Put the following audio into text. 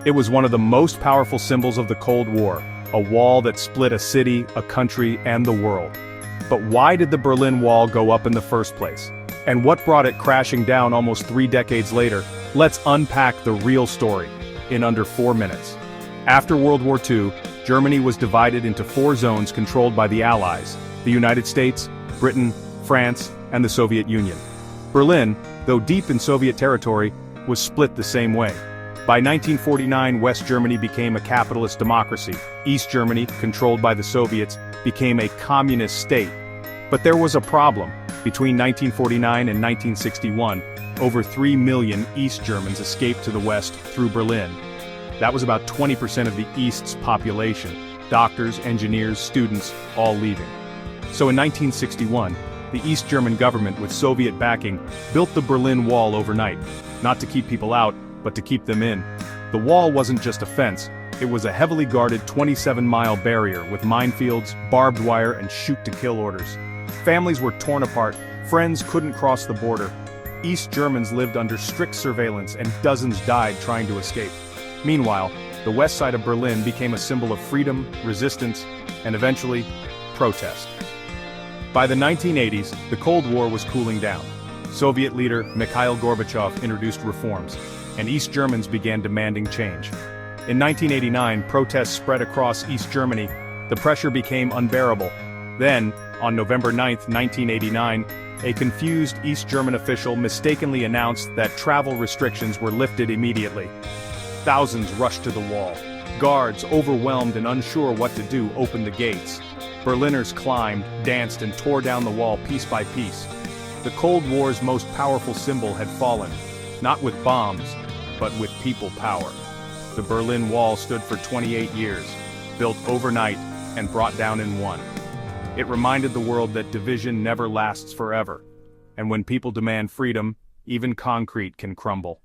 It was one of the most powerful symbols of the Cold War, a wall that split a city, a country, and the world. But why did the Berlin Wall go up in the first place? And what brought it crashing down almost 3 decades later? Let's unpack the real story in under 4 minutes. After World War II, Germany was divided into 4 zones controlled by the Allies: the United States, Britain, France, and the Soviet Union. Berlin, though deep in Soviet territory, was split the same way. By 1949, West Germany became a capitalist democracy. East Germany, controlled by the Soviets, became a communist state. But there was a problem. Between 1949 and 1961, over 3 million East Germans escaped to the West through Berlin. That was about 20% of the East's population. Doctors, engineers, students, all leaving. So in 1961, the East German government, with Soviet backing, built the Berlin Wall overnight. Not to keep people out, but to keep them in. The wall wasn't just a fence, it was a heavily guarded 27-mile barrier with minefields, barbed wire, and shoot-to-kill orders. Families were torn apart, friends couldn't cross the border. East Germans lived under strict surveillance and dozens died trying to escape. Meanwhile, the west side of Berlin became a symbol of freedom, resistance, and eventually, protest. By the 1980s, the Cold War was cooling down. Soviet leader Mikhail Gorbachev introduced reforms, and East Germans began demanding change. In 1989, protests spread across East Germany. The pressure became unbearable. Then, on November 9, 1989, a confused East German official mistakenly announced that travel restrictions were lifted immediately. Thousands rushed to the wall. Guards, overwhelmed and unsure what to do, opened the gates. Berliners climbed, danced, and tore down the wall piece by piece. The Cold War's most powerful symbol had fallen, not with bombs, but with people power. The Berlin Wall stood for 28 years, built overnight and brought down in one. It reminded the world that division never lasts forever, and when people demand freedom, even concrete can crumble.